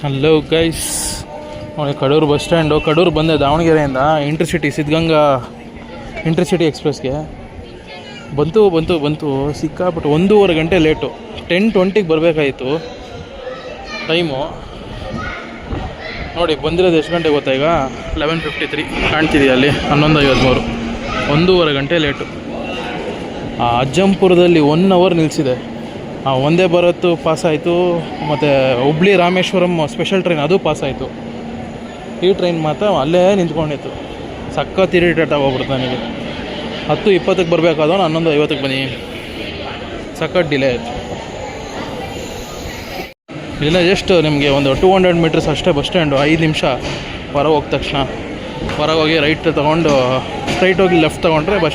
Hello guys, ನೋಡಿ Kadur bus stand. Kadur ಬಂದೆ ದಾವಣಗೆರೆಯಿಂದ ಸಿದ್ಧಗಂಗಾ ಇಂಟರ್ಸಿಟಿ ಎಕ್ಸ್ಪ್ರೆಸ್ಗೆ ಬಂತು ಸಿಕ್ಕಾಬಿಟ್ಟು 1.5 ಗಂಟೆ ಲೇಟು. 10:20ಗೆ ಬರಬೇಕಾಯಿತು ಟೈಮು. ನೋಡಿ ಬಂದಿರೋದು ಎಷ್ಟು ಗಂಟೆಗೆ ಗೊತ್ತಾ? ಈಗ 11:53 ಕಾಣ್ತಿದೆಯಾ ಅಲ್ಲಿ, 11:53. 1.5 ಗಂಟೆ ಲೇಟು. ಅಜ್ಜಂಪುರದಲ್ಲಿ 1 ಅವರ್ ನಿಲ್ಲಿಸಿದೆ. ಒಂದೇ ಭಾರತ್ ಪಾಸ್ ಆಯಿತು, ಮತ್ತು ಹುಬ್ಳಿ ರಾಮೇಶ್ವರಂ ಸ್ಪೆಷಲ್ ಟ್ರೈನ್ ಅದು ಪಾಸ್ ಆಯಿತು. ಈ ಟ್ರೈನ್ ಮಾತ್ರ ಅಲ್ಲೇ ನಿಂತ್ಕೊಂಡಿತ್ತು. ಸಖತ್ ಇರಿಟೇಟ್ ಆಗೋಗ್ಬಿಡ್ತು ನನಗೆ. 10:20ಕ್ಕೆ ಬರಬೇಕಾದವ 11:50ಕ್ಕೆ ಬನ್ನಿ. ಸಖತ್ ಡಿಲೇ ಆಯಿತು. ಇಲ್ಲ, ಜಸ್ಟ್ ನಿಮಗೆ ಒಂದು 200 ಮೀಟರ್ಸ್ ಅಷ್ಟೇ ಬಸ್ ಸ್ಟ್ಯಾಂಡು. 5 ನಿಮಿಷ ಹೊರಗೆ ಹೋದ ತಕ್ಷಣ ಹೊರಗೋಗಿ ರೈಟ್ ತೊಗೊಂಡು ಸ್ಟ್ರೈಟ್ ಹೋಗಿ ಲೆಫ್ಟ್ ತೊಗೊಂಡ್ರೆ ಬಸ್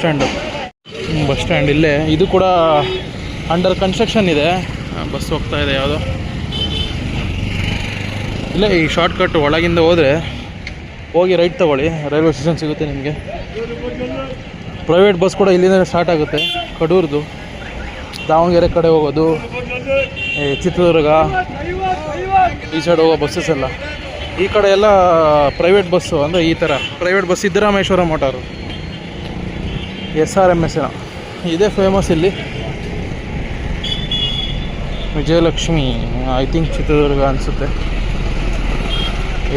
ಸ್ಟ್ಯಾಂಡ್ ಇಲ್ಲೇ. ಇದು ಕೂಡ ಅಂಡರ್ ಕನ್ಸ್ಟ್ರಕ್ಷನ್ ಇದೆ. ಬಸ್ ಹೋಗ್ತಾ ಇದೆ ಯಾವುದೋ. ಇಲ್ಲ, ಈ ಶಾರ್ಟ್ಕಟ್ ಒಳಗಿಂದ ಹೋಗಿ ರೈಟ್ ತೊಗೊಳ್ಳಿ, ರೈಲ್ವೆ ಸ್ಟೇಷನ್ ಸಿಗುತ್ತೆ ನಿಮಗೆ. ಪ್ರೈವೇಟ್ ಬಸ್ ಕೂಡ ಇಲ್ಲಿಂದ ಸ್ಟಾರ್ಟ್ ಆಗುತ್ತೆ. ಕಡೂರ್ದು ದಾವಣಗೆರೆ ಕಡೆ ಹೋಗೋದು, ಚಿತ್ರದುರ್ಗ ಈ ಸೈಡ್ ಹೋಗೋ ಬಸ್ಸಸ್ ಎಲ್ಲ. ಈ ಕಡೆ ಎಲ್ಲ ಪ್ರೈವೇಟ್ ಬಸ್ಸು, ಅಂದರೆ ಈ ಥರ private bus. Siddarameshwara motor, SRMS ಇದೇ ಫೇಮಸ್ ಇಲ್ಲಿ. ವಿಜಯಲಕ್ಷ್ಮಿ ಐ ಥಿಂಕ್ ಚಿತ್ರದುರ್ಗ ಅನಿಸುತ್ತೆ,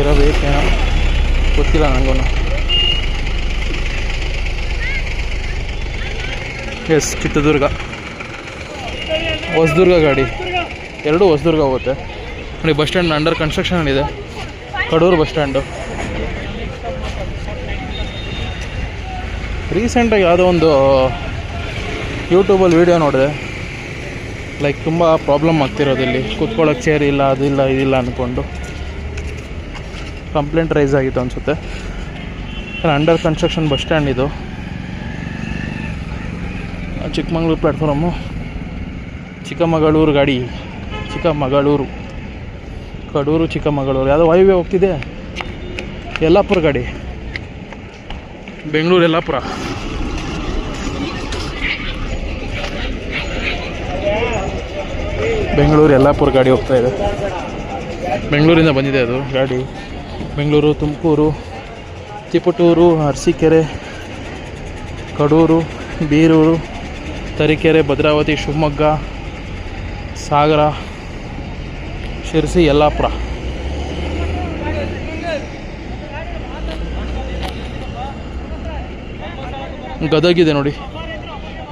ಇರಬೇಕೇನೋ ಗೊತ್ತಿಲ್ಲ ನನಗೂ. ಎಸ್, ಚಿತ್ರದುರ್ಗ. ಹೊಸದುರ್ಗ ಗಾಡಿ, ಎರಡೂ ಹೊಸದುರ್ಗ ಹೋಗುತ್ತೆ. ನೋಡಿ ಬಸ್ ಸ್ಟ್ಯಾಂಡ್ ಅಂಡರ್ ಕನ್ಸ್ಟ್ರಕ್ಷನ್ ಇದೆ. Kadur bus stand. ರೀಸೆಂಟಾಗಿ ಯಾವುದೋ ಒಂದು ಯೂಟ್ಯೂಬಲ್ಲಿ ವೀಡಿಯೋ ನೋಡಿದೆ. ಲೈಕ್ ತುಂಬ ಪ್ರಾಬ್ಲಮ್ ಆಗ್ತಿರೋದು ಇಲ್ಲಿ, ಕೂತ್ಕೊಳ್ಳೋಕ್ಕೆ ಚೇರ್ ಇಲ್ಲ, ಅದಿಲ್ಲ ಇದಿಲ್ಲ ಅಂದ್ಕೊಂಡು ಕಂಪ್ಲೇಂಟ್ ರೈಸ್ ಆಗಿತ್ತು ಅನಿಸುತ್ತೆ. ಅಂಡರ್ ಕನ್ಸ್ಟ್ರಕ್ಷನ್ ಬಸ್ ಸ್ಟ್ಯಾಂಡ್ ಇದು. ಚಿಕ್ಕಮಗಳೂರು ಪ್ಲ್ಯಾಟ್ಫಾರ್ಮು. ಚಿಕ್ಕಮಗಳೂರು ಗಾಡಿ, ಚಿಕ್ಕಮಗಳೂರು, ಕಡೂರು ಚಿಕ್ಕಮಗಳೂರು. ಯಾವುದೋ ಹೈವೇ ಹೋಗ್ತಿದೆ. ಯಲ್ಲಾಪುರ ಗಾಡಿ, ಬೆಂಗಳೂರು ಯಲ್ಲಾಪುರ. ಬೆಂಗಳೂರು ಯಲ್ಲಾಪುರ ಗಾಡಿ ಹೋಗ್ತಾ ಇದೆ. ಬೆಂಗಳೂರಿಂದ ಬಂದಿದೆ ಅದು ಗಾಡಿ. ಬೆಂಗಳೂರು, ತುಮಕೂರು, ತಿಪಟೂರು, ಅರಸೀಕೆರೆ, ಕಡೂರು, ಬೀರೂರು, ತರೀಕೆರೆ, ಭದ್ರಾವತಿ, ಶಿವಮೊಗ್ಗ, ಸಾಗರ, ಶಿರಸಿ, ಯಲ್ಲಾಪುರ. ಗದಗಿದೆ ನೋಡಿ,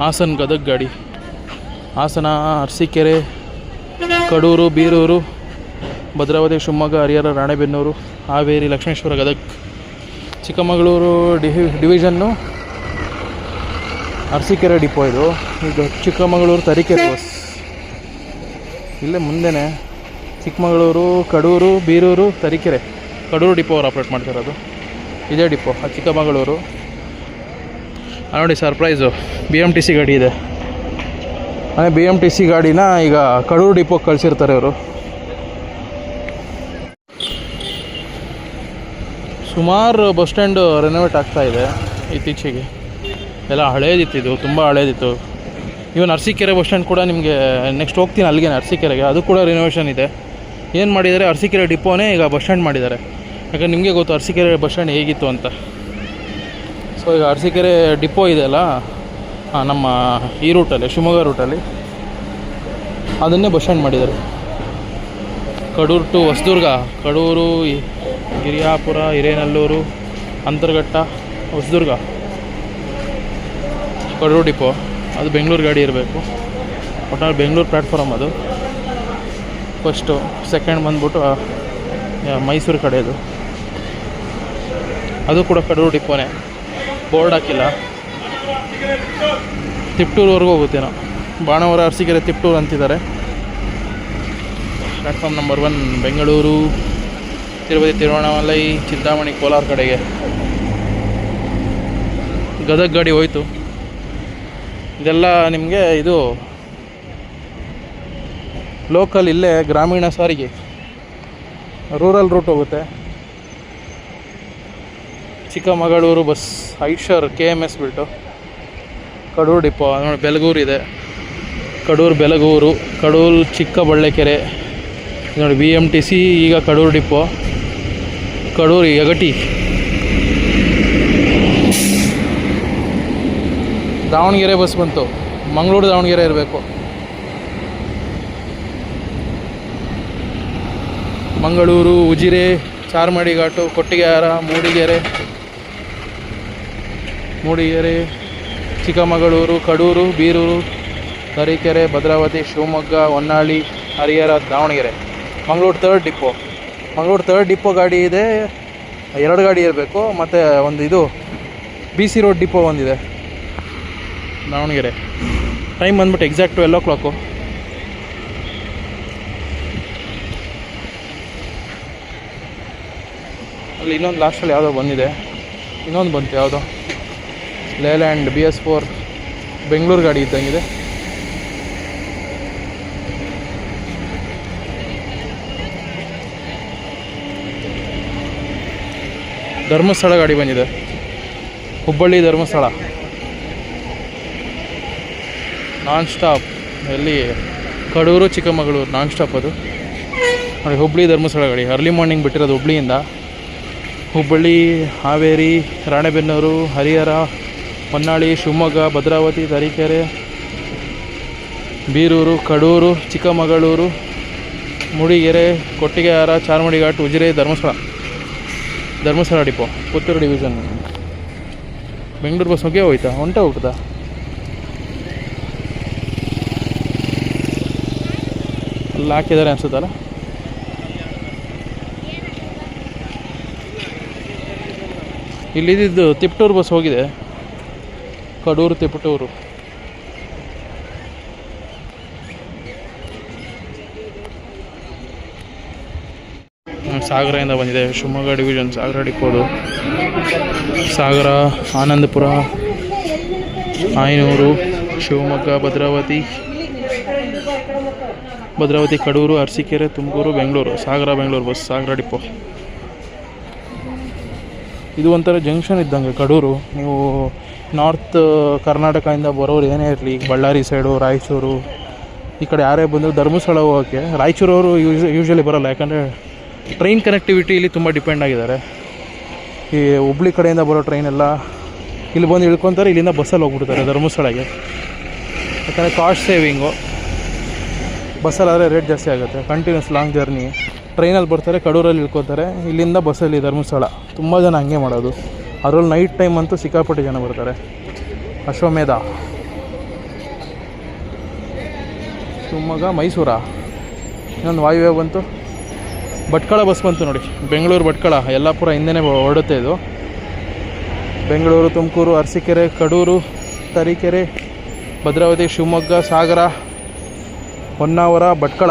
ಹಾಸನ ಗದಗ ಗಾಡಿ. ಹಾಸನ, ಅರಸೀಕೆರೆ, ಕಡೂರು, ಬೀರೂರು, ಭದ್ರಾವತಿ, ಶಿವಮೊಗ್ಗ, ಹರಿಹರ, ರಾಣೆಬೆನ್ನೂರು, ಹಾವೇರಿ, ಲಕ್ಷ್ಮೇಶ್ವರ, ಗದಗ. ಚಿಕ್ಕಮಗಳೂರು ಡಿವಿಷನ್ನು ಅರಸೀಕೆರೆ ಡಿಪೋ ಇದು. ಚಿಕ್ಕಮಗಳೂರು ತರೀಕೆರೆ ಬಸ್ ಇಲ್ಲೇ ಮುಂದೆನೇ. ಚಿಕ್ಕಮಗಳೂರು, ಕಡೂರು, ಬೀರೂರು, ತರೀಕೆರೆ. ಕಡೂರು ಡಿಪೋ ಅವ್ರು ಆಪ್ರೇಟ್ ಮಾಡ್ತಿರೋದು. ಇದೇ ಡಿಪೋ ಚಿಕ್ಕಮಗಳೂರು. ನೋಡಿ ಸರ್ಪ್ರೈಸು, BMTC ಗಾಡಿ ಇದೆ. ಅದೇ BMTC ಗಾಡಿನ ಈಗ ಕಡೂರು ಡಿಪೋಗೆ ಕಳಿಸಿರ್ತಾರೆ ಅವರು. ಸುಮಾರು ಬಸ್ ಸ್ಟ್ಯಾಂಡು ರೆನೋವೇಟ್ ಆಗ್ತಾಯಿದೆ ಇತ್ತೀಚೆಗೆ. ಎಲ್ಲ ಹಳೇದಿತ್ತು, ಇದು ತುಂಬ ಹಳೇದಿತ್ತು. ಇವನ್ ಅರಸೀಕೆರೆ ಬಸ್ ಸ್ಟ್ಯಾಂಡ್ ಕೂಡ ನಿಮಗೆ ನೆಕ್ಸ್ಟ್ ಹೋಗ್ತೀನಿ ಅಲ್ಲಿಗೆ, ಅರಸೀಕೆರೆಗೆ. ಅದು ಕೂಡ ರಿನೋವೇಷನ್ ಇದೆ. ಏನು ಮಾಡಿದ್ದಾರೆ, ಅರಸೀಕೆರೆ ಡಿಪೋನೇ ಈಗ ಬಸ್ ಸ್ಟ್ಯಾಂಡ್ ಮಾಡಿದ್ದಾರೆ. ಯಾಕಂದ್ರೆ ನಿಮಗೆ ಗೊತ್ತು ಅರಸೀಕೆರೆ ಬಸ್ ಸ್ಟ್ಯಾಂಡ್ ಹೇಗಿತ್ತು ಅಂತ. ಸೊ ಈಗ ಅರಸೀಕೆರೆ ಡಿಪೋ ಇದೆಯಲ್ಲ, ನಮ್ಮ ಈ ರೂಟಲ್ಲಿ, ಶಿವಮೊಗ್ಗ ರೂಟಲ್ಲಿ, ಅದನ್ನೇ ಬಸ್ ಸ್ಟ್ಯಾಂಡ್ ಮಾಡಿದ್ದಾರೆ. Kadur to Hosadurga, Kadur, Hiriyapura, Hirenallur, Antarghatta, Hosadurga, Kadur depot. ಅದು ಬೆಂಗಳೂರು ಗಾಡಿ ಇರಬೇಕು. ಒಟ್ನಲ್ಲಿ ಬೆಂಗಳೂರು ಪ್ಲ್ಯಾಟ್ಫಾರ್ಮ್ ಅದು ಫಸ್ಟು. ಸೆಕೆಂಡ್ ಬಂದ್ಬಿಟ್ಟು ಮೈಸೂರು ಕಡೆದು, ಅದು ಕೂಡ ಕಡೂರು ಡಿಪೋನೇ. ಬೋರ್ಡ್ ಹಾಕಿಲ್ಲ. ತಿಪ್ಟೂರ್ವರೆಗೂ ಹೋಗುತ್ತೇನೋ. ಬಾಣಾವರ, ಅರಸೀಕೆರೆ, ತಿಪ್ಟೂರು ಅಂತಿದ್ದಾರೆ. ಪ್ಲ್ಯಾಟ್ಫಾರ್ಮ್ ನಂಬರ್ 1 ಬೆಂಗಳೂರು, ತಿರುಪತಿ, ತಿರುವಣ್ಣಾಮಲೈ, ಚಿಂತಾಮಣಿ, ಕೋಲಾರ ಕಡೆಗೆ. ಗದಗ ಗಾಡಿ ಹೋಯಿತು. ಇದೆಲ್ಲ ನಿಮಗೆ ಇದು ಲೋಕಲ್, ಇಲ್ಲೇ ಗ್ರಾಮೀಣ ಸಾರಿಗೆ, ರೂರಲ್ ರೂಟ್ ಹೋಗುತ್ತೆ. ಚಿಕ್ಕಮಗಳೂರು ಬಸ್, ಐಷರ್, KMS ಬಿಟ್ಟು ಕಡೂರು ಡಿಪೋ. ನೋಡಿ ಬೆಲಗೂರು ಇದೆ, ಕಡೂರು, ಬೆಲಗೂರು, ಕಡೂರು, ಚಿಕ್ಕಬಳ್ಳಕೆರೆ, ನೋಡಿ BMTC ಈಗ ಕಡೂರು ಡಿಪೋ, ಕಡೂರು ಯಗಟಿ, ದಾವಣಗೆರೆ ಬಸ್ ಬಂತು. ಮಂಗಳೂರು ದಾವಣಗೆರೆ ಇರಬೇಕು. ಮಂಗಳೂರು, ಉಜಿರೆ, ಚಾರ್ಮಾಡಿ ಘಾಟು, ಕೊಟ್ಟಿಗೆಹಾರ, ಮೂಡಿಗೆರೆ, ಚಿಕ್ಕಮಗಳೂರು, ಕಡೂರು, ಬೀರೂರು, ತರೀಕೆರೆ, ಭದ್ರಾವತಿ, ಶಿವಮೊಗ್ಗ, ಹೊನ್ನಾಳಿ, ಹರಿಹರ, ದಾವಣಗೆರೆ. ಮಂಗಳೂರು ಥರ್ಡ್ ಡಿಪೋ ಗಾಡಿ ಇದೆ. 2 ಗಾಡಿ ಇರಬೇಕು. ಮತ್ತು ಒಂದು ಇದು BC ರೋಡ್ ಡಿಪೋ ಒಂದಿದೆ ದಾವಣಗೆರೆ. ಟೈಮ್ ಬಂದ್ಬಿಟ್ಟು ಎಕ್ಸಾಕ್ಟ್ 12 o'clock. ಅಲ್ಲಿ ಇನ್ನೊಂದು ಲಾಸ್ಟಲ್ಲಿ ಯಾವುದೋ ಬಂದಿದೆ, ಇನ್ನೊಂದು ಬಂತು ಯಾವುದೋ ಲೇಲ್ಯಾಂಡ್ BS4 ಬೆಂಗಳೂರು ಗಾಡಿ ಇದ್ದಂಗಿದೆ. ಧರ್ಮಸ್ಥಳ ಗಾಡಿ ಬಂದಿದೆ, ಹುಬ್ಬಳ್ಳಿ ಧರ್ಮಸ್ಥಳ ನಾನ್ ಸ್ಟಾಪ್. ಎಲ್ಲಿ ಕಡೂರು ಚಿಕ್ಕಮಗಳೂರು ನಾನ್ ಸ್ಟಾಪ್ ಅದು ನೋಡಿ. ಹುಬ್ಬಳ್ಳಿ ಧರ್ಮಸ್ಥಳ ಗಾಡಿ ಅರ್ಲಿ ಮಾರ್ನಿಂಗ್ ಬಿಟ್ಟಿರೋದು. ಹುಬ್ಬಳ್ಳಿಯಿಂದ Hubballi, Haveri, Ranebennur, Harihar, Honnali, Shivamogga, Bhadravati, Tarikere, Birur, Kadur, Chikkamagaluru, Mudigere, Kottigehara, Charmadi Ghat, Ujire, Dharmasthala depot, Puttur division. Bengaluru bus ಹೋಗೇ ಹೋಯ್ತಾ? ಹೋಗ್ತದಾ? ಅಲ್ಲಿ ಹಾಕಿದ್ದಾರೆ ಅನ್ಸುತ್ತಲ್ಲ. ಇಲ್ಲಿದ್ದು ತಿಪ್ಟೂರು ಬಸ್ ಹೋಗಿದೆ, ಕಡೂರು ತಿಪಟೂರು. ಸಾಗರದಿಂದ ಬಂದಿದೆ, ಶಿವಮೊಗ್ಗ ಡಿವಿಷನ್ ಸಾಗರ ಡಿಪೋದು. ಸಾಗರ, ಆನಂದಪುರ, ಆಯನೂರು, ಶಿವಮೊಗ್ಗ, ಭದ್ರಾವತಿ, ಕಡೂರು, ಅರಸೀಕೆರೆ, ತುಮಕೂರು, ಬೆಂಗಳೂರು. ಸಾಗರ ಬೆಂಗಳೂರು ಬಸ್, ಸಾಗರ ಡಿಪೋ. ಇದು ಒಂಥರ ಜಂಕ್ಷನ್ ಇದ್ದಂಗೆ ಕಡೂರು. ನೀವು ನಾರ್ತ್ ಕರ್ನಾಟಕದಿಂದ ಬರೋರು ಏನೇ ಇರಲಿ, ಈಗ ಬಳ್ಳಾರಿ ಸೈಡು, ರಾಯಚೂರು ಈ ಕಡೆ ಯಾರೇ ಬಂದರೂ ಧರ್ಮಸ್ಥಳ ಹೋಗೋಕ್ಕೆ ರಾಯಚೂರವರು ಯೂಶ್ವಲಿ ಬರೋಲ್ಲ. ಯಾಕಂದರೆ ಟ್ರೈನ್ ಕನೆಕ್ಟಿವಿಟಿ ಇಲ್ಲಿ ತುಂಬ ಡಿಪೆಂಡ್ ಆಗಿದ್ದಾರೆ. ಈ ಹುಬ್ಳಿ ಕಡೆಯಿಂದ ಬರೋ ಟ್ರೈನ್ ಎಲ್ಲ ಇಲ್ಲಿ ಬಂದು ಇಳ್ಕೊತಾರೆ, ಇಲ್ಲಿಂದ ಬಸ್ಸಲ್ಲಿ ಹೋಗ್ಬಿಡ್ತಾರೆ ಧರ್ಮಸ್ಥಳಕ್ಕೆ. ಯಾಕಂದರೆ ಕಾಸ್ಟ್ ಸೇವಿಂಗು. ಬಸ್ಸಲ್ಲಾದರೆ ರೇಟ್ ಜಾಸ್ತಿ ಆಗುತ್ತೆ. Continuous long journey. ಟ್ರೈನಲ್ಲಿ ಬರ್ತಾರೆ, ಕಡೂರಲ್ಲಿ ಇಳ್ಕೊತಾರೆ, ಇಲ್ಲಿಂದ ಬಸ್ಸಲ್ಲಿ ಧರ್ಮಸ್ಥಳ. ತುಂಬ ಜನ ಹಂಗೆ ಮಾಡೋದು. ಅದರಲ್ಲಿ ನೈಟ್ ಟೈಮ್ ಅಂತೂ ಸಿಕ್ಕಾಪಟ್ಟೆ ಜನ ಬರ್ತಾರೆ. ಅಶ್ವಮೇಧ, ಶಿವಮೊಗ್ಗ, ಮೈಸೂರ. ಇನ್ನೊಂದು ವಾಯುವ್ಯ ಬಂತು, ಭಟ್ಕಳ ಬಸ್ ಬಂತು ನೋಡಿ. ಬೆಂಗಳೂರು ಭಟ್ಕಳ, ಯಲ್ಲಾಪುರ ಹಿಂದೆನೇ ಹೊರಡುತ್ತೆ ಇದು. ಬೆಂಗಳೂರು, ತುಮಕೂರು, ಅರಸೀಕೆರೆ, ಕಡೂರು, ತರೀಕೆರೆ, ಭದ್ರಾವತಿ, ಶಿವಮೊಗ್ಗ, ಸಾಗರ, ಹೊನ್ನಾವರ, ಭಟ್ಕಳ.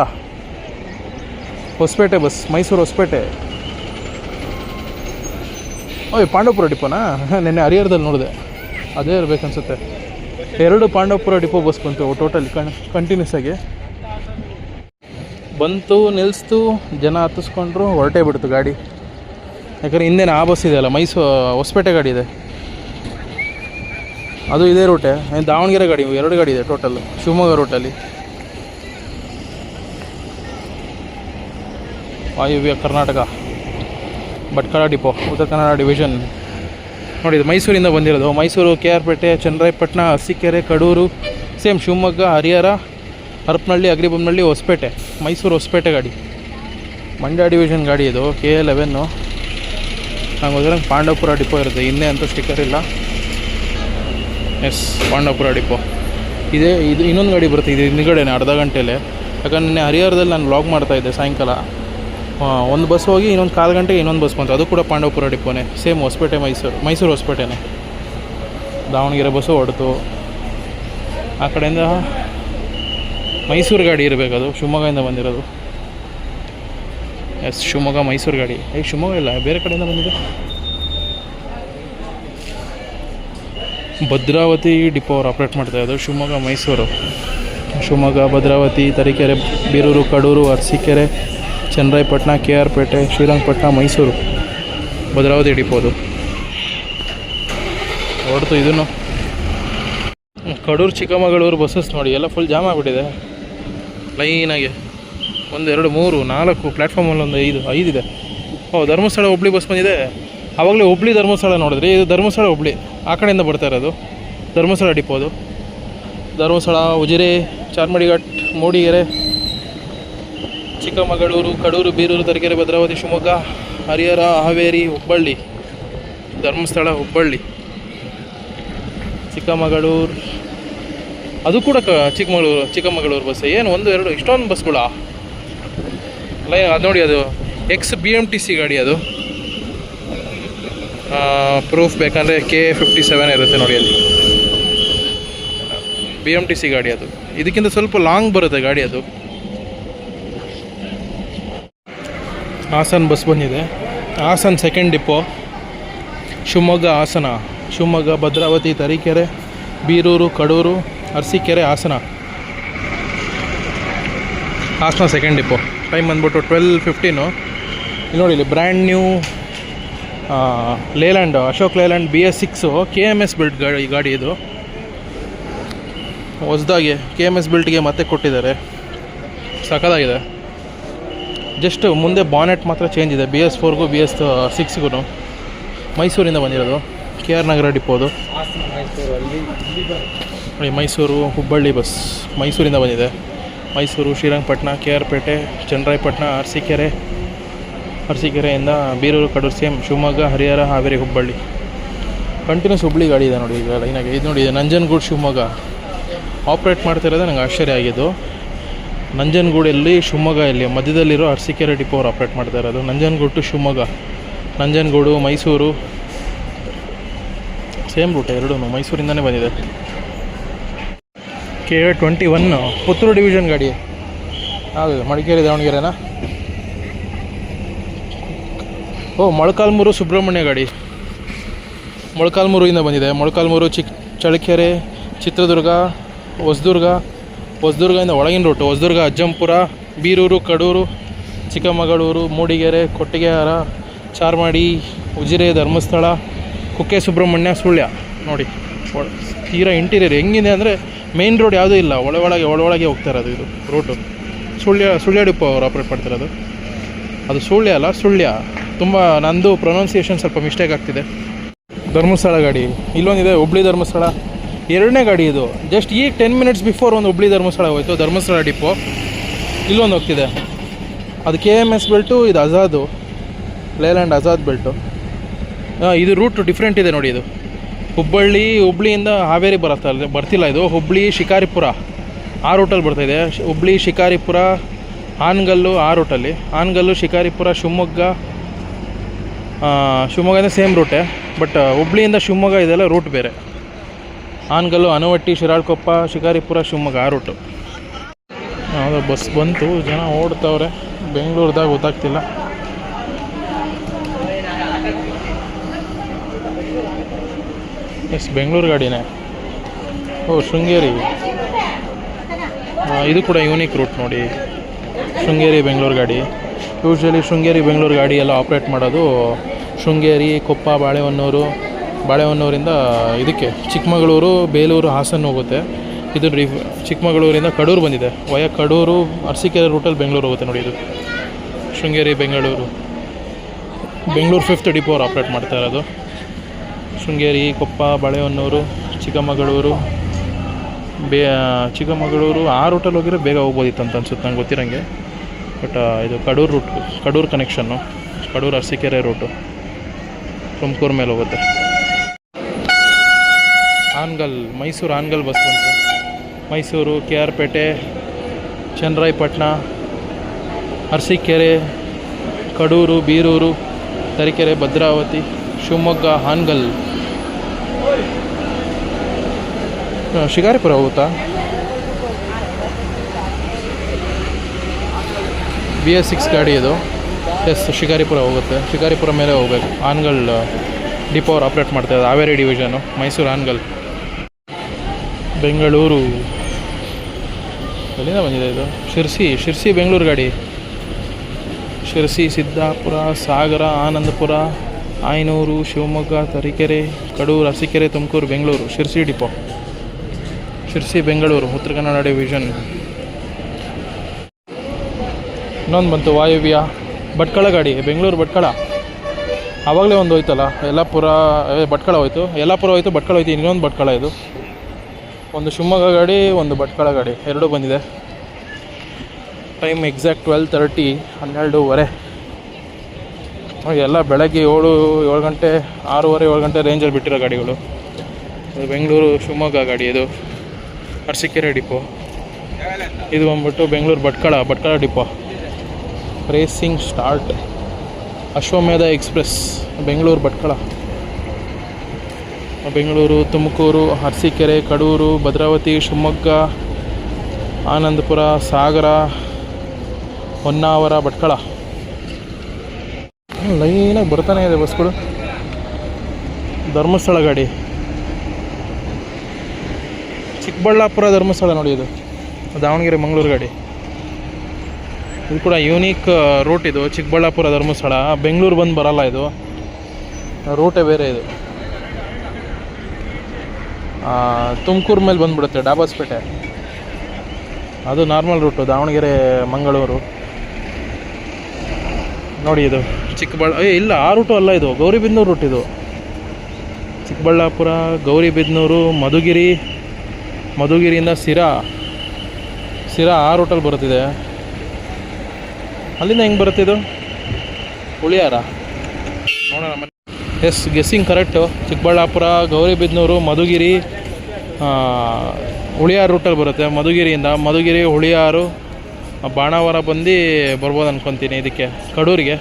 ಹೊಸಪೇಟೆ ಬಸ್, ಮೈಸೂರು ಹೊಸಪೇಟೆ. ಪಾಂಡವಪುರ ಡಿಪೋನಾ? ನೆನ್ನೆ ಹರಿಹರದಲ್ಲಿ ನೋಡಿದೆ, ಅದೇ ಇರಬೇಕನ್ಸುತ್ತೆ. 2 ಪಾಂಡವಪುರ ಡಿಪೋ ಬಸ್ ಬಂತು ಟೋಟಲಿ ಕಂಟಿನ್ಯೂಸ್ ಆಗಿ. ಬಂತು, ನಿಲ್ಲಿಸ್ತು, ಜನ ಹತ್ತಿಸ್ಕೊಂಡ್ರು, ಹೊರಟೇ ಬಿಡ್ತು ಗಾಡಿ. ಯಾಕಂದರೆ ಹಿಂದೇನೆ ಆ ಬಸ್ ಇದೆಯಲ್ಲ, ಹೊಸಪೇಟೆ ಗಾಡಿ ಇದೆ, ಅದು ಇದೇ ರೂಟೇ. ದಾವಣಗೆರೆ ಗಾಡಿ 2 ಗಾಡಿ ಇದೆ ಟೋಟಲ್ ಶಿವಮೊಗ್ಗ ರೂಟಲ್ಲಿ. ವಾಯುವ್ಯ ಕರ್ನಾಟಕ ಭಟ್ಕಳ ಡಿಪೋ, ಉತ್ತರ ಕನ್ನಡ ಡಿವಿಷನ್ ನೋಡಿ. ಇದು ಮೈಸೂರಿಂದ ಬಂದಿರೋದು. Mysuru, KR Pete, Channarayapatna, Arsikere, Kadur, same Shivamogga, Harihara, Harapanahalli, ಅಗ್ರಿಬೊಮ್ಮನಹಳ್ಳಿ, Hosapete. ಮೈಸೂರು ಹೊಸಪೇಟೆ ಗಾಡಿ, ಮಂಡ್ಯ ಡಿವಿಷನ್ ಗಾಡಿ ಇದು, KA11. ನಂಗೆ ಹೋದ್ರೆ ಪಾಂಡವಪುರ ಡಿಪೋ ಇರುತ್ತೆ, ಹಿಂದೆ ಅಂತೂ ಸ್ಟಿಕ್ಕರ್ ಇಲ್ಲ. ಎಸ್, ಪಾಂಡವಪುರ ಡಿಪೋ ಇದೆ. ಇದು ಇನ್ನೊಂದು ಗಾಡಿ ಬರುತ್ತೆ, ಇದು ಹಿಂದ್ಗಡೆನೆ ಅರ್ಧ ಗಂಟೆಲೆ. ಯಾಕಂದರೆ ಹರಿಹರದಲ್ಲಿ ನಾನು ವ್ಲಾಗ್ ಮಾಡ್ತಾಯಿದ್ದೆ ಸಾಯಂಕಾಲ. ಒಂದು ಬಸ್ ಹೋಗಿ ಇನ್ನೊಂದು 1/4 ಗಂಟೆಗೆ ಇನ್ನೊಂದು ಬಸ್ ಬಂತು, ಅದು ಕೂಡ ಪಾಂಡವಪುರ ಡಿಪೋನೇ. ಸೇಮ್ ಹೊಸಪೇಟೆ, ಮೈಸೂರು ಹೊಸಪೇಟೆನೇ. ದಾವಣಗೆರೆ ಬಸ್ಸು ಹೊಡ್ತು. ಆ ಕಡೆಯಿಂದ ಮೈಸೂರು ಗಾಡಿ ಇರಬೇಕದು, ಶಿವಮೊಗ್ಗದಿಂದ ಬಂದಿರೋದು. ಎಸ್, ಶಿವಮೊಗ್ಗ ಮೈಸೂರು ಗಾಡಿ. ಶಿವಮೊಗ್ಗ ಇಲ್ಲ, ಬೇರೆ ಕಡೆಯಿಂದ ಬಂದಿದೆ. ಭದ್ರಾವತಿ ಡಿಪೋ ಅವ್ರು ಆಪ್ರೇಟ್ ಮಾಡ್ತಾಯಿದ್ದು. ಶಿವಮೊಗ್ಗ ಮೈಸೂರು, ಶಿವಮೊಗ್ಗ, ಭದ್ರಾವತಿ, ತರೀಕೆರೆ, ಬೀರೂರು, ಕಡೂರು, ಅರಸೀಕೆರೆ, ಚನ್ನರಾಯಪಟ್ಟಣ, KR ಪೇಟೆ, ಶ್ರೀರಂಗಪಟ್ಟಣ, ಮೈಸೂರು. ಭದ್ರಾವತಿ ಡಿಪೋದು ಹೊರತು. ಇದನ್ನು ಕಡೂರು ಚಿಕ್ಕಮಗಳೂರು ಬಸ್ಸಸ್ ನೋಡಿ ಎಲ್ಲ ಫುಲ್ ಜಾಮ್ ಆಗಿಬಿಟ್ಟಿದೆ ಲೈನಾಗಿ. 1 2 3 4 ಪ್ಲ್ಯಾಟ್ಫಾರ್ಮಲ್ಲಿ ಒಂದು 5 ಇದೆ. ಧರ್ಮಸ್ಥಳ ಹುಬ್ಳಿ ಬಸ್ ಬಂದಿದೆ. ಆವಾಗಲೇ ಹುಬ್ಳಿ ಧರ್ಮಸ್ಥಳ ನೋಡಿದ್ರಿ, ಇದು ಧರ್ಮಸ್ಥಳ ಹುಬ್ಳಿ ಆ ಕಡೆಯಿಂದ ಬರ್ತಾ ಇರೋದು. ಧರ್ಮಸ್ಥಳ ಡಿಪೋ ಅದು. ಧರ್ಮಸ್ಥಳ, ಉಜಿರೆ, ಚಾರ್ಮಡಿ ಘಾಟ್, ಮೂಡಿಗೆರೆ, ಚಿಕ್ಕಮಗಳೂರು, ಕಡೂರು, ಬೀರೂರು, ತರೀಕೆರೆ, ಭದ್ರಾವತಿ, ಶಿವಮೊಗ್ಗ, ಹರಿಹರ, ಹಾವೇರಿ, ಹುಬ್ಬಳ್ಳಿ. ಧರ್ಮಸ್ಥಳ, ಹುಬ್ಬಳ್ಳಿ, ಚಿಕ್ಕಮಗಳೂರು, ಅದು ಕೂಡ ಚಿಕ್ಕಮಗಳೂರು ಬಸ್. ಏನು 1 2 ಇಷ್ಟೊಂದು ಬಸ್ಗಳ ಅದು ನೋಡಿ. ಅದು ಎಕ್ಸ್ BMTC ಗಾಡಿ ಅದು. ಪ್ರೂಫ್ ಬೇಕಂದರೆ K57 ಇರುತ್ತೆ ನೋಡಿ, ಅಲ್ಲಿ BMTC ಗಾಡಿ ಅದು. ಇದಕ್ಕಿಂತ ಸ್ವಲ್ಪ ಲಾಂಗ್ ಬರುತ್ತೆ ಗಾಡಿ ಅದು. ಹಾಸನ್ ಬಸ್ ಬಂದಿದೆ. Hassan second depot. Shivamogga, Hassan, Shivamogga, Bhadravati, Tarikere, Birur, Kadur, Arsikere, Hassan. Hassan second depot. Time ಬಂದ್ಬಿಟ್ಟು 12:15. ಇಲ್ಲಿ ನೋಡಿ, ಇಲ್ಲಿ brand new Leyland, Ashok Leyland BS6 KMS built ಗಾಡಿ ಇದು. ಹೊಸದಾಗಿ KMS ಬಿಲ್ಟ್ಗೆ ಮತ್ತೆ ಕೊಟ್ಟಿದ್ದಾರೆ. ಸಖತ್ತಾಗಿದೆ. ಜಸ್ಟ್ ಮುಂದೆ ಬಾನೆಟ್ ಮಾತ್ರ ಚೇಂಜ್ ಇದೆ. BS4ಗೂ BS6ಗೂ. ಮೈಸೂರಿಂದ ಬಂದಿರೋದು. KR ನಗರ ಡಿಪೋದು. ಮೈಸೂರು ಹುಬ್ಬಳ್ಳಿ ಬಸ್ ಮೈಸೂರಿಂದ ಬಂದಿದೆ. Mysuru, Srirangapatna, KR Pete, Channarayapatna, ಅರಸೀಕೆರೆಯಿಂದ Birur, Kadur, same Shivamogga, Harihara, Haveri, Hubballi. Continuous Hubballi ಗಾಡಿ ಇದೆ ನೋಡಿ ಈಗ ಲೈನಾಗೆ. ಇದು ನೋಡಿ, ನಂಜನಗೂಡು, ಶಿವಮೊಗ್ಗ ಆಪ್ರೇಟ್ ಮಾಡ್ತಿರೋದೇ ನಂಗೆ ಆಶ್ಚರ್ಯ ಆಗಿದ್ದು. ನಂಜನಗೂಡಲ್ಲಿ, ಶಿವಮೊಗ್ಗ ಇಲ್ಲಿ ಮಧ್ಯದಲ್ಲಿರೋ ಅರಸೀಕೆರೆ ಡಿಪೋ ಅವ್ರು ಆಪ್ರೇಟ್ ಮಾಡ್ತಾ ಇರೋದು. Nanjangud to Shivamogga, Nanjangud, Mysuru, same route ಎರಡೂ ಮೈಸೂರಿಂದನೇ ಬಂದಿದೆ. K21 ಪುತ್ತೂರು ಡಿವಿಷನ್ ಗಾಡಿ. ಹೌದು, ಮಡಿಕೇರಿ, ದಾವಣಗೆರೆನಾ? ಮೊಳಕಾಲ್ಮೂರು ಸುಬ್ರಹ್ಮಣ್ಯ ಗಾಡಿ. ಮೊಳಕಾಲ್ಮೂರಿಂದ ಬಂದಿದೆ. ಮೊಳಕಾಲ್ಮೂರು, ಚಳ್ಳಕೆರೆ, ಚಿತ್ರದುರ್ಗ, ಹೊಸದುರ್ಗದಿಂದ ಒಳಗಿನ ರೂಟು. ಹೊಸದುರ್ಗ, ಅಜ್ಜಂಪುರ, ಬೀರೂರು, ಕಡೂರು, ಚಿಕ್ಕಮಗಳೂರು, ಮೂಡಿಗೆರೆ, ಕೊಟ್ಟಿಗೆಹಾರ, ಚಾರ್ಮಾಡಿ, ಉಜಿರೆ, ಧರ್ಮಸ್ಥಳ, ಕುಕ್ಕೆ ಸುಬ್ರಹ್ಮಣ್ಯ, ಸುಳ್ಯ. ನೋಡಿ ತೀರಾ ಇಂಟೀರಿಯರ್ ಹೆಂಗಿದೆ ಅಂದರೆ ಮೇನ್ ರೋಡ್ ಯಾವುದೂ ಇಲ್ಲ, ಒಳಗೆ ಹೋಗ್ತಾ ಇರೋದು ಇದು ರೂಟು. ಸುಳ್ಯ ಡಿಪೋ ಅವ್ರು ಆಪ್ರೇಟ್ ಮಾಡ್ತಿರೋದು. ಅದು ಸುಳ್ಯ. ತುಂಬ ನಂದು ಪ್ರೊನೌನ್ಸಿಯೇಷನ್ ಸ್ವಲ್ಪ ಮಿಸ್ಟೇಕ್ ಆಗ್ತಿದೆ. ಧರ್ಮಸ್ಥಳ ಗಾಡಿ ಇಲ್ಲೊಂದಿದೆ. ಹುಬ್ಳಿ ಧರ್ಮಸ್ಥಳ ಎರಡನೇ ಗಾಡಿ ಇದು. ಜಸ್ಟ್ ಈಗ 10 ಮಿನಿಟ್ಸ್ ಬಿಫೋರ್ ಒಂದು ಹುಬ್ಳಿ ಧರ್ಮಸ್ಥಳ ಹೋಯಿತು. ಧರ್ಮಸ್ಥಳ ಡಿಪೋ ಇಲ್ಲೊಂದು ಹೋಗ್ತಿದೆ. ಅದು KMS ಬೆಲ್ಟು, ಇದು ಆಜಾದು ಲೇಲ್ಯಾಂಡ್ ಆಜಾದ್ ಬೆಲ್ಟು. ಇದು ರೂಟ್ ಡಿಫ್ರೆಂಟ್ ಇದೆ ನೋಡಿ. ಇದು ಹುಬ್ಳಿಯಿಂದ ಹಾವೇರಿ ಬರ್ತಿಲ್ಲ. ಇದು ಹುಬ್ಳಿ ಶಿಕಾರಿಪುರ ಆ ರೂಟಲ್ಲಿ ಬರ್ತಾಯಿದೆ. ಹುಬ್ಳಿ ಶಿಕಾರಿಪುರ, ಹಾನಗಲ್ಲು ಆ ರೂಟಲ್ಲಿ. ಹಾನಗಲ್ಲು, ಶಿಕಾರಿಪುರ, ಶಿವಮೊಗ್ಗದಿಂದ ಸೇಮ್ ರೂಟೇ. ಬಟ್ ಹುಬ್ಳಿಯಿಂದ ಶಿವಮೊಗ್ಗ ಇದೆಲ್ಲ ರೂಟ್ ಬೇರೆ. ಹಾನಗಲ್ಲು, ಆನವಟ್ಟಿ, ಶಿರಾಳಕೊಪ್ಪ, ಶಿಕಾರಿಪುರ, ಶಿವಮೊಗ್ಗ ಆ ರೂಟು. ಯಾವುದೋ ಬಸ್ ಬಂತು, ಜನ ಓಡ್ತವ್ರೆ. ಬೆಂಗಳೂರದಾಗ ಗೊತ್ತಾಗ್ತಿಲ್ಲ. ಬೆಂಗಳೂರು ಗಾಡಿನೇ. ಶೃಂಗೇರಿ, ಇದು ಕೂಡ ಯೂನಿಕ್ ರೂಟ್ ನೋಡಿ. ಶೃಂಗೇರಿ ಬೆಂಗಳೂರು ಗಾಡಿ. ಯೂಶ್ವಲಿ ಶೃಂಗೇರಿ ಬೆಂಗಳೂರು ಗಾಡಿ ಎಲ್ಲ ಆಪ್ರೇಟ್ ಮಾಡೋದು ಶೃಂಗೇರಿ, ಕೊಪ್ಪ, ಬಾಳೆಹೊನ್ನೂರಿಂದ ಇದಕ್ಕೆ ಚಿಕ್ಕಮಗಳೂರು, ಬೇಲೂರು, ಹಾಸನ ಹೋಗುತ್ತೆ. ಇದು ಚಿಕ್ಕಮಗಳೂರಿಂದ ಕಡೂರು ಬಂದಿದೆ. ಕಡೂರು, ಅರಸೀಕೆರೆ ರೂಟಲ್ಲಿ ಬೆಂಗಳೂರು ಹೋಗುತ್ತೆ ನೋಡಿ. ಇದು ಶೃಂಗೇರಿ ಬೆಂಗಳೂರು 5th ಡಿಪೋ ಅವ್ರು ಆಪ್ರೇಟ್ ಮಾಡ್ತಾ ಇರೋದು. ಶೃಂಗೇರಿ, ಕೊಪ್ಪ, ಬಾಳೆಹೊನ್ನೂರು, ಚಿಕ್ಕಮಗಳೂರು ಆ ರೂಟಲ್ಲಿ ಹೋಗಿರೋ ಬೇಗ ಹೋಗ್ಬೋದಿತ್ತು ಅಂತ ಅನ್ಸುತ್ತೆ ನಂಗೆ ಗೊತ್ತಿರೋಂಗೆ. ಬಟ್ ಇದು ಕಡೂರು ಕನೆಕ್ಷನ್ನು, ಕಡೂರು ಅರಸೀಕೆರೆ ರೂಟು ತುಮಕೂರು ಮೇಲೆ ಹೋಗುತ್ತೆ. ಮೈಸೂರು ಹಾನಗಲ್ ಬಸ್ ಬಂತು. ಮೈಸೂರು, KR ಪೇಟೆ, ಚನ್ನರಾಯಪಟ್ಟಣ, ಅರಸೀಕೆರೆ, ಕಡೂರು, ಬೀರೂರು, ತರೀಕೆರೆ, ಭದ್ರಾವತಿ, ಶಿವಮೊಗ್ಗ, ಹಾನಗಲ್, ಶಿಕಾರಿಪುರ ಹೋಗುತ್ತಾ? BS6 ಗಾಡಿ ಇದು. ಶಿಕಾರಿಪುರ ಹೋಗುತ್ತೆ. ಶಿಕಾರಿಪುರ ಮೇಲೆ ಹೋಗ್ಬೇಕು. ಹಾನಗಲ್ ಡಿಪೋ ಅವ್ರು ಆಪ್ರೇಟ್ ಮಾಡ್ತಾಯಿದ್ದಾರೆ. ಹಾವೇರಿ ಡಿವಿಷನು, ಮೈಸೂರು, ಹಾನಗಲ್. ಬೆಂಗಳೂರು ಎಲ್ಲಿಂದ ಬಂದಿದೆ ಇದು? ಶಿರ್ಸಿ ಬೆಂಗಳೂರು ಗಾಡಿ. ಶಿರ್ಸಿ, ಸಿದ್ದಾಪುರ, ಸಾಗರ, ಆನಂದಪುರ, ಆಯನೂರು, ಶಿವಮೊಗ್ಗ, ತರೀಕೆರೆ, ಕಡೂರು, ಅರಸೀಕೆರೆ, ತುಮಕೂರು, ಬೆಂಗಳೂರು. Sirsi depot, Sirsi Bengaluru, Uttara Kannada division. ಇನ್ನೊಂದು ಬಂತು ವಾಯುವ್ಯ. ಭಟ್ಕಳ ಗಾಡಿ, ಬೆಂಗಳೂರು ಭಟ್ಕಳ. ಆವಾಗಲೇ ಒಂದು ಹೋಯ್ತಲ್ಲ, ಯಲ್ಲಾಪುರ ಭಟ್ಕಳ ಹೋಯ್ತು, ಯಲ್ಲಾಪುರ ಹೋಯ್ತು, ಭಟ್ಕಳ ಹೋಯ್ತು, ಇನ್ನೊಂದು ಭಟ್ಕಳ ಇದು. ಒಂದು ಶಿವಮೊಗ್ಗ ಗಾಡಿ, ಒಂದು ಭಟ್ಕಳ ಗಾಡಿ, ಎರಡೂ ಬಂದಿದೆ. Time exact 12:30, 12:30. ಎಲ್ಲ ಬೆಳಗ್ಗೆ 7 ಗಂಟೆ, 6:30, 7 ಗಂಟೆ ರೇಂಜಲ್ಲಿ ಬಿಟ್ಟಿರೋ ಗಾಡಿಗಳು. ಇದು ಬೆಂಗಳೂರು ಶಿವಮೊಗ್ಗ ಗಾಡಿ, ಇದು ಅರಸೀಕೆರೆ ಡಿಪೋ. ಇದು ಬಂದ್ಬಿಟ್ಟು Bengaluru Bhatkal depot. Racing start. Ashwamedha express, Bengaluru Bhatkal. Bengaluru, Tumakuru, Arsikere, Kadur, Bhadravati, Shivamogga, Anandapura, Sagara, Honnavar, Bhatkal. ಲೈನಾಗಿ ಬರ್ತಾನೆ ಇದೆ ಬಸ್ಗಳು. ಧರ್ಮಸ್ಥಳ ಗಾಡಿ, ಚಿಕ್ಕಬಳ್ಳಾಪುರ ಧರ್ಮಸ್ಥಳ ನೋಡಿ, ಇದು ದಾವಣಗೆರೆ ಮಂಗಳೂರು ಗಾಡಿ. ಇದು ಕೂಡ ಯೂನಿಕ್ ರೂಟ್. ಇದು ಚಿಕ್ಕಬಳ್ಳಾಪುರ ಧರ್ಮಸ್ಥಳ, ಬೆಂಗಳೂರು ಬಂದು ಬರಲ್ಲ, ಇದು ರೂಟೇ ಬೇರೆ. ಇದು ತುಮಕೂರು ಮೇಲೆ ಬಂದುಬಿಡುತ್ತೆ, ಡಾಬಾಸ್ಪೇಟೆ. ಅದು ನಾರ್ಮಲ್ ರೂಟು, ದಾವಣಗೆರೆ ಮಂಗಳೂರು ನೋಡಿ. ಇದು ಇಲ್ಲ, ಆ ರೂಟು ಅಲ್ಲ, ಇದು ಗೌರಿಬಿದನೂರು ರೂಟ್. ಇದು ಚಿಕ್ಕಬಳ್ಳಾಪುರ, ಗೌರಿಬಿದನೂರು, ಮಧುಗಿರಿಯಿಂದ ಸಿರಾ ಆ ರೂಟಲ್ಲಿ ಬರುತ್ತಿದೆ. ಅಲ್ಲಿಂದ ಹೆಂಗೆ ಬರುತ್ತೆ ಇದು? ಹುಳಿಯಾರ ನೋಡೋಣ. Yes, guessing correct. Chikkaballapura, Gauribidanur, Madhugiri, Huliyar ರೂಟಲ್ಲಿ ಬರುತ್ತೆ. ಮಧುಗಿರಿ, ಹುಳಿಯಾರು, ಬಾಣಾವರ ಬಂದು ಬರ್ಬೋದು ಅಂದ್ಕೊತೀನಿ ಇದಕ್ಕೆ, ಕಡೂರಿಗೆ.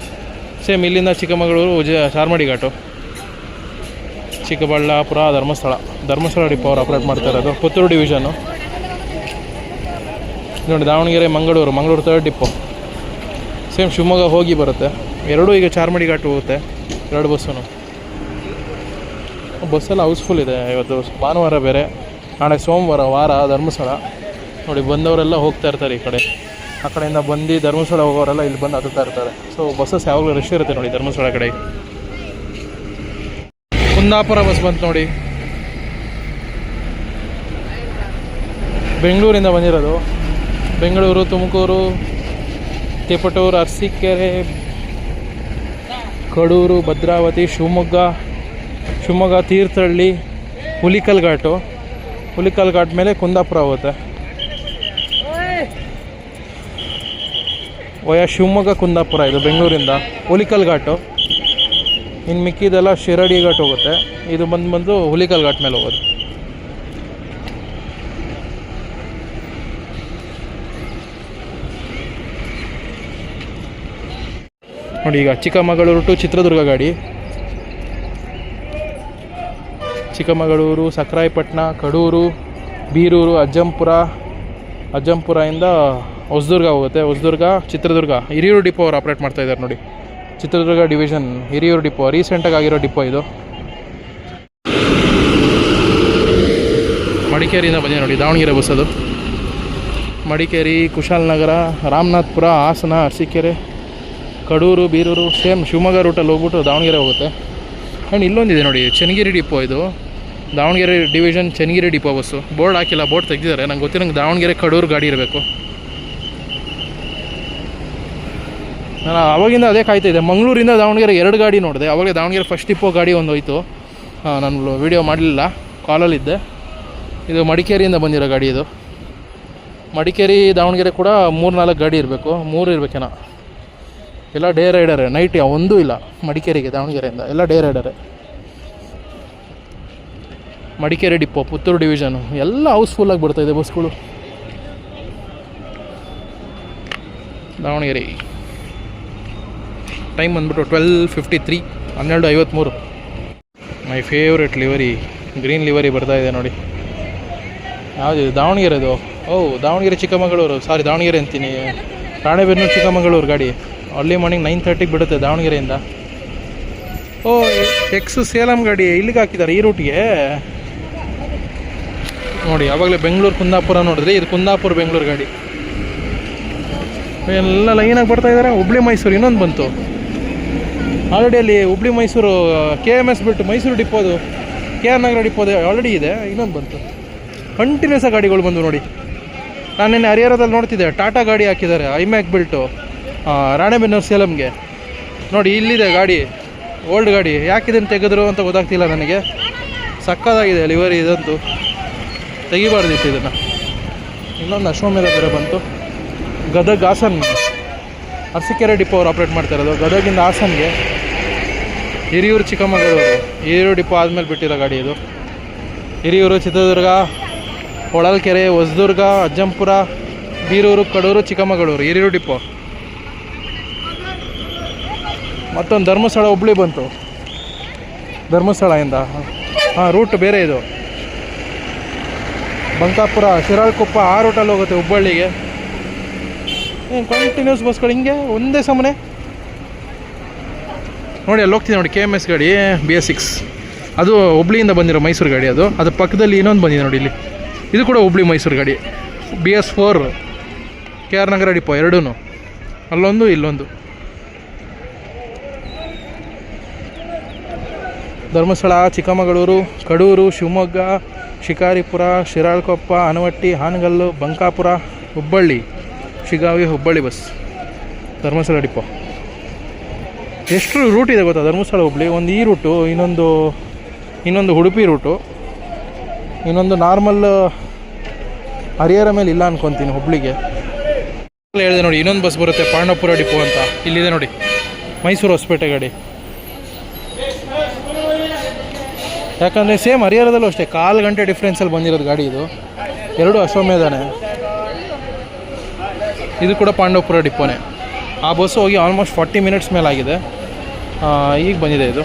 ಸೇಮ್ ಇಲ್ಲಿಂದ ಚಿಕ್ಕಮಗಳೂರು, ಚಾರ್ಮಾಡಿ ಘಾಟು. ಚಿಕ್ಕಬಳ್ಳಾಪುರ, ಧರ್ಮಸ್ಥಳ ಡಿಪೋ ಅವ್ರು ಆಪ್ರೇಟ್ ಮಾಡ್ತಾ ಇರೋದು. ಪುತ್ತೂರು ಡಿವಿಷನು ನೋಡಿ. Davanagere, Mangaluru 3rd depot. Same Shivamogga ಹೋಗಿ ಬರುತ್ತೆ. ಎರಡೂ ಈಗ ಚಾರ್ಮಾಡಿ ಘಾಟ್ ಹೋಗುತ್ತೆ, 2 ಬಸ್ಸು. ಬಸ್ಸೆಲ್ಲ ಹೌಸ್ಫುಲ್ ಇದೆ. ಇವತ್ತು ಭಾನುವಾರ ಬೇರೆ, ನಾಳೆ ಸೋಮವಾರ, ಧರ್ಮಸ್ಥಳ ನೋಡಿ. ಬಂದವರೆಲ್ಲ ಹೋಗ್ತಾ ಇರ್ತಾರೆ ಈ ಕಡೆ, ಆ ಕಡೆಯಿಂದ ಬಂದು ಧರ್ಮಸ್ಥಳ ಹೋಗೋರೆಲ್ಲ ಇಲ್ಲಿ ಬಂದು ಹತ್ತುತ್ತಾ ಇರ್ತಾರೆ. ಸೊ ಬಸ್ಸಸ್ ಯಾವಾಗಲೂ ರಶ್ ಇರುತ್ತೆ ನೋಡಿ ಧರ್ಮಸ್ಥಳ ಕಡೆ. ಕುಂದಾಪುರ ಬಸ್ ಬಂತು ನೋಡಿ, ಬೆಂಗಳೂರಿಂದ ಬಂದಿರೋದು. ಬೆಂಗಳೂರು, ತುಮಕೂರು, ತಿಪಟೂರು, ಅರಸೀಕೆರೆ, ಕಡೂರು, ಭದ್ರಾವತಿ, ಶಿವಮೊಗ್ಗ ತೀರ್ಥಹಳ್ಳಿ, ಹುಲಿಕಲ್ ಘಾಟ್ ಮೇಲೆ ಕುಂದಾಪುರ ಹೋಗುತ್ತೆ. ಶಿವಮೊಗ್ಗ, ಕುಂದಾಪುರ ಇದು ಬೆಂಗಳೂರಿಂದ. ಹುಲಿಕಲ್ ಘಾಟು. ಇನ್ನು ಮಿಕ್ಕಿದೆಲ್ಲ ಶಿರಡಿ ಘಾಟ್ ಹೋಗುತ್ತೆ. ಇದು ಬಂದು ಹುಲಿಕಲ್ ಘಾಟ್ ಮೇಲೆ ಹೋಗೋದು. ನೋಡಿ, ಈಗ ಚಿಕ್ಕಮಗಳೂರು ಟು ಚಿತ್ರದುರ್ಗ ಗಾಡಿ. ಚಿಕ್ಕಮಗಳೂರು, ಸಕ್ರಾಯಪಟ್ಟಣ, ಕಡೂರು, ಬೀರೂರು, ಅಜ್ಜಂಪುರದಿಂದ ಹೊಸದುರ್ಗ ಹೋಗುತ್ತೆ. ಹೊಸದುರ್ಗ, ಚಿತ್ರದುರ್ಗ. ಹಿರಿಯೂರು ಡಿಪೋ ಅವ್ರು ಆಪ್ರೇಟ್ ಮಾಡ್ತಾಯಿದ್ದಾರೆ ನೋಡಿ. Chitradurga division, Hiriyur depot. ರೀಸೆಂಟಾಗಿ ಆಗಿರೋ ಡಿಪೋ ಇದು. ಮಡಿಕೇರಿಯಿಂದ ಬಂದಿದೆ ನೋಡಿ, ದಾವಣಗೆರೆ ಬಸ್ ಅದು. ಮಡಿಕೇರಿ, ಕುಶಾಲನಗರ, ರಾಮನಾಥಪುರ, ಹಾಸನ, ಅರಸೀಕೆರೆ, ಕಡೂರು, ಬೀರೂರು. ಸೇಮ್ ಶಿವಮೊಗ್ಗ ರೂಟಲ್ಲಿ ಹೋಗ್ಬಿಟ್ಟು ದಾವಣಗೆರೆ ಹೋಗುತ್ತೆ. ಆ್ಯಂಡ್ ಇಲ್ಲೊಂದಿದೆ ನೋಡಿ, ಚನ್ನಗಿರಿ ಡಿಪೋ. ಇದು Davanagere division Channagiri depot bus. Board ಹಾಕಿಲ್ಲ, ಬೋರ್ಡ್ ತೆಗೆದಿದ್ದಾರೆ. ನಂಗೆ ಗೊತ್ತಿರಂಗೆ ದಾವಣಗೆರೆ ಕಡೂರು ಗಾಡಿ ಇರಬೇಕು. ನಾನು ಆವಾಗಿಂದ ಅದೇ ಕಾಯ್ತಾಯಿದ್ದೆ. ಮಂಗಳೂರಿಂದ ದಾವಣಗೆರೆ 2 ಗಾಡಿ ನೋಡಿದೆ. ಆವಾಗಲೇ ದಾವಣಗೆರೆ ಫಸ್ಟ್ ಡಿಪೋ ಗಾಡಿ ಒಂದು ಹೋಯ್ತು. ನಾನು ವೀಡಿಯೋ ಮಾಡಲಿಲ್ಲ, ಕಾಲಲ್ಲಿದ್ದೆ. ಇದು ಮಡಿಕೇರಿಯಿಂದ ಬಂದಿರೋ ಗಾಡಿ. ಇದು ಮಡಿಕೇರಿ, ದಾವಣಗೆರೆ ಕೂಡ 3-4 ಗಾಡಿ ಇರಬೇಕು, 3 ಇರಬೇಕೇನೋ. ಎಲ್ಲ ಡೇ ರೈಡರೇ, ನೈಟ್ ಒಂದೂ ಇಲ್ಲ ಮಡಿಕೇರಿಗೆ. ದಾವಣಗೆರೆಯಿಂದ ಎಲ್ಲ ಡೇ ರೈಡರೇ. ಮಡಿಕೇರಿ ಡಿಪೋ, ಪುತ್ತೂರು ಡಿವಿಷನು ಎಲ್ಲ ಹೌಸ್ಫುಲ್ಲಾಗಿ ಬರ್ತಾಯಿದೆ ಬಸ್ಗಳು. ದಾವಣಗೆರೆ ಟೈಮ್ ಬಂದ್ಬಿಟ್ಟು 12:53, 12:53. My favourite livery, green livery ಬರ್ತಾಯಿದೆ ನೋಡಿ. ಯಾವುದಿದೆ? ದಾವಣಗೆರೆದು. ದಾವಣಗೆರೆ ಚಿಕ್ಕಮಗಳೂರು, ದಾವಣಗೆರೆ ಅಂತೀನಿ, ರಾಣೆಬೆನ್ನೂರು ಚಿಕ್ಕಮಗಳೂರು ಗಾಡಿ. ಅರ್ಲಿ ಮಾರ್ನಿಂಗ್ 9:30ಗೆ ಬಿಡುತ್ತೆ ದಾವಣಗೆರೆಯಿಂದ. ಎಕ್ಸ್ ಸೇಲಂ ಗಾಡಿ ಇಲ್ಲಿಗೆ ಹಾಕಿದ್ದಾರೆ, ಈ ರೂಟ್ಗೆ ನೋಡಿ. ಆವಾಗಲೇ ಬೆಂಗಳೂರು ಕುಂದಾಪುರ ನೋಡಿದ್ರೆ, ಇದು ಕುಂದಾಪುರ ಬೆಂಗಳೂರು ಗಾಡಿ. ಎಲ್ಲ ಲೈನಾಗಿ ಬರ್ತಾಯಿದ್ದಾರೆ. ಹುಬ್ಳಿ ಮೈಸೂರು ಇನ್ನೊಂದು ಬಂತು ಆಲ್ರೆಡಿ. ಅಲ್ಲಿ ಹುಬ್ಳಿ ಮೈಸೂರು KMS ಬಿಟ್ಟು ಮೈಸೂರು ಡಿಪೋದು, KR ನಗರ ಡಿಪೋದು ಆಲ್ರೆಡಿ ಇದೆ. ಇನ್ನೊಂದು ಬಂತು. ಕಂಟಿನ್ಯೂಸ್ ಗಾಡಿಗಳು ಬಂದು ನೋಡಿ. ನಾನು ನಿನ್ನೆ ಹರಿಹರದಲ್ಲಿ ನೋಡ್ತಿದ್ದೆ, ಟಾಟಾ ಗಾಡಿ ಹಾಕಿದ್ದಾರೆ, ಐಮ್ಯಾಕ್ ಬಿಲ್ಟು. ರಾಣೆಬೆನ್ನೂರು ಸೇಲಂಗೆ. ನೋಡಿ ಇಲ್ಲಿದೆ ಗಾಡಿ, ಓಲ್ಡ್ ಗಾಡಿ. ಯಾಕೆ ಇದನ್ನು ತೆಗೆದ್ರು ಅಂತ ಗೊತ್ತಾಗ್ತಿಲ್ಲ ನನಗೆ. ಸಕ್ಕದಾಗಿದೆ ಲಿವರಿ ಇದಂತೂ, ತೆಗಿಬಾರ್ದಿತ್ತು ಇದನ್ನು. ಇನ್ನೊಂದು ಅಶ್ವಮೇಧ ಬೇರೆ ಬಂತು. ಗದಗ್ ಹಾಸನ್ ಅರಸೀಕೆರೆ ಡಿಪೋ ಅವ್ರು ಆಪ್ರೇಟ್ ಮಾಡ್ತಾ ಇರೋದು. ಗದಗಿಂದ ಹಾಸನ್ಗೆ, ಹಿರಿಯೂರು ಚಿಕ್ಕಮಗಳೂರು. ಹಿರಿಯೂರು ಡಿಪೋ ಆದಮೇಲೆ ಬಿಟ್ಟಿರೋ ಗಾಡಿ ಇದು. ಹಿರಿಯೂರು, ಚಿತ್ರದುರ್ಗ, ಹೊಳಲ್ಕೆರೆ, ಹೊಸದುರ್ಗ, ಅಜ್ಜಂಪುರ, ಬೀರೂರು, ಕಡೂರು, ಚಿಕ್ಕಮಗಳೂರು, ಹಿರಿಯೂರು ಡಿಪೋ. ಮತ್ತೊಂದು ಧರ್ಮಸ್ಥಳ ಹುಬ್ಳಿ ಬಂತು, ಧರ್ಮಸ್ಥಳದಿಂದ. ರೂಟ್ ಬೇರೆ ಇದು. ಬಂಕಾಪುರ, ಶಿರಾಳಕೊಪ್ಪ ಆ ರೂಟಲ್ಲಿ ಹೋಗುತ್ತೆ ಹುಬ್ಬಳ್ಳಿಗೆ. ಕಂಟಿನ್ಯೂಸ್ ಬಸ್ಗಳು ಹಿಂಗೆ ಒಂದೇ ಸಮನೆ. ನೋಡಿ ಅಲ್ಲಿ ಹೋಗ್ತೀನಿ ನೋಡಿ, KMS ಗಾಡಿ BS6. ಅದು ಹುಬ್ಳಿಯಿಂದ ಬಂದಿರೋ ಮೈಸೂರು ಗಾಡಿ. ಅದು ಪಕ್ಕದಲ್ಲಿ ಇನ್ನೊಂದು ಬಂದಿದೆ ನೋಡಿ ಇಲ್ಲಿ. ಇದು ಕೂಡ ಹುಬ್ಳಿ ಮೈಸೂರು ಗಾಡಿ. BS4 KR ನಗರ ಡಿಪೋ ಎರಡೂ, ಅಲ್ಲೊಂದು ಇಲ್ಲೊಂದು. ಧರ್ಮಸ್ಥಳ, ಚಿಕ್ಕಮಗಳೂರು, ಕಡೂರು, ಶಿವಮೊಗ್ಗ, ಶಿಕಾರಿಪುರ, ಶಿರಾಳಕೊಪ್ಪ, ಆನವಟ್ಟಿ, ಹಾನಗಲ್ಲು, ಬಂಕಾಪುರ, ಹುಬ್ಬಳ್ಳಿ, ಶಿಗಾವಿ, ಹುಬ್ಬಳ್ಳಿ ಬಸ್. ಧರ್ಮಸ್ಥಳ ಡಿಪೋ ಎಷ್ಟು ರೂಟ್ ಇದೆ ಗೊತ್ತಾ? ಧರ್ಮಸ್ಥಳ ಹುಬ್ಳಿ ಒಂದು ಈ ರೂಟು, ಇನ್ನೊಂದು ಉಡುಪಿ ರೂಟು, ಇನ್ನೊಂದು ನಾರ್ಮಲ್ ಹರಿಹರ ಮೇಲೆ ಇಲ್ಲ ಅನ್ಕೊತೀನಿ ಹುಬ್ಳಿಗೆ. ಹೇಳಿದೆ ನೋಡಿ, ಇನ್ನೊಂದು ಬಸ್ ಬರುತ್ತೆ ಪಾಂಡವಪುರ ಡಿಪೋ ಅಂತ. ಇಲ್ಲಿದೆ ನೋಡಿ, ಮೈಸೂರು ಹೊಸಪೇಟೆ ಗಾಡಿ. ಯಾಕಂದರೆ ಸೇಮ್ ಹರಿಹರದಲ್ಲೂ ಅಷ್ಟೇ, 1/4 ಗಂಟೆ ಡಿಫ್ರೆನ್ಸಲ್ಲಿ ಬಂದಿರೋದು ಗಾಡಿ ಇದು. ಎರಡು ಅಶ್ವಮೇಧನೇ. ಇದು ಕೂಡ ಪಾಂಡವಪುರ ಡಿಪೋನೇ. ಆ ಬಸ್ಸು ಹೋಗಿ ಆಲ್ಮೋಸ್ಟ್ 40 ಮಿನಿಟ್ಸ್ ಮೇಲಾಗಿದೆ. ಈಗ ಬಂದಿದೆ ಇದು.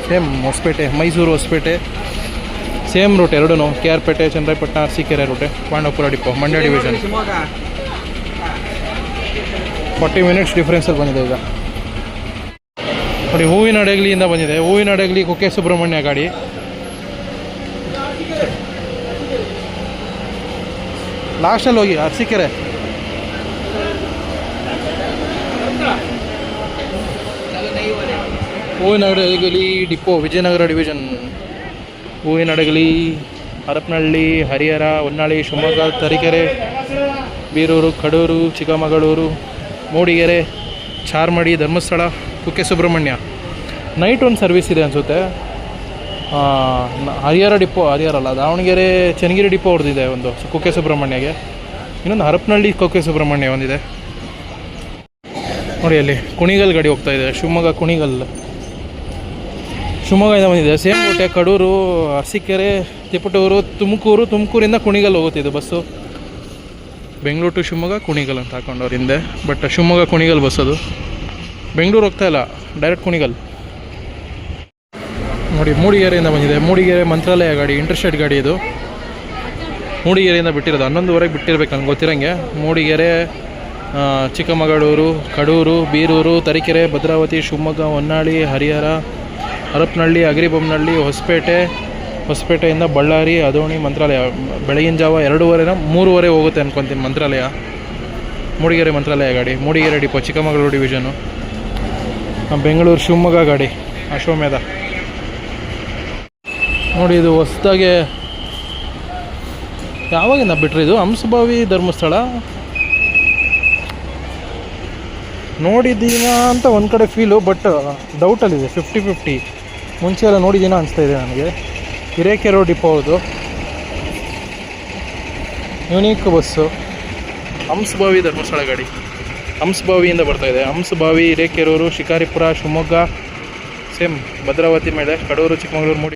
Same Hosapete, Mysuru Hosapete same route ಎರಡೂ. KR ಪೇಟೆ, ಚನ್ನರಾಯಪಟ್ಟಣ, ಅರಸೀಕೆರೆ ರೂಟೆ. Pandavapura depot, Mandya division. 40 minutes ಡಿಫ್ರೆನ್ಸಲ್ಲಿ ಬಂದಿದೆ ಈಗ. ನೋಡಿ, ಹೂವಿನಡಗಲಿಯಿಂದ ಬಂದಿದೆ. ಹೂವಿನಡಗಲಿ ಕುಕ್ಕೆ ಸುಬ್ರಹ್ಮಣ್ಯ ಗಾಡಿ. ಲಾಸ್ಟಲ್ಲಿ ಹೋಗಿ Arsikere. Hoovinahadagali depot, Vijayanagara division. Hoovinahadagali, Harapanahalli, Harihara, Honnali, Shivamogga, Tarikere, Birur, Kadur, Chikkamagaluru, Mudigere, Charmadi, Dharmasthala, Kukke Subrahmanya. Night ಒಂದು ಸರ್ವಿಸ್ ಇದೆ ಅನಿಸುತ್ತೆ. ಹರಿಹರ ಡಿಪೋ, ಹರಿಹರ ಅಲ್ಲ, ದಾವಣಗೆರೆ ಚನ್ನಗಿರಿ ಡಿಪೋ ಹೊಡೆದಿದೆ ಒಂದು ಕುಕ್ಕೆ ಸುಬ್ರಹ್ಮಣ್ಯಗೆ. ಇನ್ನೊಂದು ಹರಪನಹಳ್ಳಿ ಕುಕ್ಕೆ ಸುಬ್ರಹ್ಮಣ್ಯ ಒಂದಿದೆ ನೋಡಿ. ಅಲ್ಲಿ ಕುಣಿಗಲ್ ಗಾಡಿ ಹೋಗ್ತಾಯಿದೆ, ಶಿವಮೊಗ್ಗ ಕುಣಿಗಲ್. ಶಿವಮೊಗ್ಗದಿಂದ ಬಂದಿದೆ. ಸೇಮ್ ರೂಟೆ, ಕಡೂರು, ಅರಸೀಕೆರೆ, ತಿಪಟೂರು, ತುಮಕೂರಿಂದ ಕುಣಿಗಲ್ ಹೋಗುತ್ತೆ ಇದು ಬಸ್ಸು. ಬೆಂಗಳೂರು ಟು ಶಿವಮೊಗ್ಗ, ಕುಣಿಗಲ್ ಅಂತ ಹಾಕೊಂಡವ್ರು ಹಿಂದೆ. ಬಟ್ ಶಿವಮೊಗ್ಗ ಕುಣಿಗಲ್ ಬಸ್ ಅದು. ಬೆಂಗಳೂರು ಹೋಗ್ತಾ ಇಲ್ಲ, ಡೈರೆಕ್ಟ್ ಕುಣಿಗಲ್. ನೋಡಿ, ಮೂಡಿಗೆರೆಯಿಂದ ಬಂದಿದೆ. ಮೂಡಿಗೆರೆ ಮಂತ್ರಾಲಯ ಗಾಡಿ, ಇಂಟರ್ಸ್ಟೇಟ್ ಗಾಡಿ ಇದು. ಮೂಡಿಗೆರೆಯಿಂದ ಬಿಟ್ಟಿರೋದು, 11:30 ಬಿಟ್ಟಿರ್ಬೇಕು ನನಗೆ ಗೊತ್ತಿರೋಂಗೆ. ಮೂಡಿಗೆರೆ, ಚಿಕ್ಕಮಗಳೂರು, ಕಡೂರು, ಬೀರೂರು, ತರೀಕೆರೆ, ಭದ್ರಾವತಿ, ಶಿವಮೊಗ್ಗ, ಹೊನ್ನಾಳಿ, ಹರಿಹರ, ಹರಪನಹಳ್ಳಿ, ಅಗ್ರಿಬೊಮ್ಮನಹಳ್ಳಿ, ಹೊಸಪೇಟೆಯಿಂದ ಬಳ್ಳಾರಿ, ಅದೋಣಿ, ಮಂತ್ರಾಲಯ. ಬೆಳಗಿನ ಜಾವ 2:30 ಹೋಗುತ್ತೆ ಅನ್ಕೊತೀನಿ ಮಂತ್ರಾಲಯ. ಮೂಡಿಗೆರೆ ಮಂತ್ರಾಲಯ ಗಾಡಿ, ಮೂಡಿಗೆರೆ ಡಿಪೋ, ಚಿಕ್ಕಮಗಳೂರು ಡಿವಿಷನು. ಬೆಂಗಳೂರು ಶಿವಮೊಗ್ಗ ಗಾಡಿ, ಅಶ್ವಮೇಧ. ನೋಡಿ, ಇದು ಹೊಸದಾಗೆ ಯಾವಾಗಿಂದ ಬಿಟ್ರಿ ಇದು? ಹಂಸಭಾವಿ ಧರ್ಮಸ್ಥಳ ನೋಡಿದ್ದೀನ ಅಂತ ಒಂದು ಕಡೆ ಫೀಲು, ಬಟ್ ಡೌಟಲ್ಲಿದೆ. 50-50. ಮುಂಚೆ ಎಲ್ಲ ನೋಡಿದ್ದೀನ ಅನಿಸ್ತಾ ಇದೆ ನನಗೆ. ಹಿರೇಕೆರೆ ಡಿಪೋ ಹೌದು, ಯುನೀಕ್ ಬಸ್ಸು. ಹಂಸಭಾವಿ ಧರ್ಮಸ್ಥಳ ಗಾಡಿ, ಹಂಸಭಾವಿಯಿಂದ ಬರ್ತಾಯಿದೆ. ಹಂಸಭಾವಿ, ಹಿರೇಕೆರೂರು, ಶಿಕಾರಿಪುರ, ಶಿವಮೊಗ್ಗ, ಸೇಮ್ ಭದ್ರಾವತಿ ಮೇಲೆ, ಕಡೂರು, ಚಿಕ್ಕಮಗಳೂರು, ಮೂಡಿ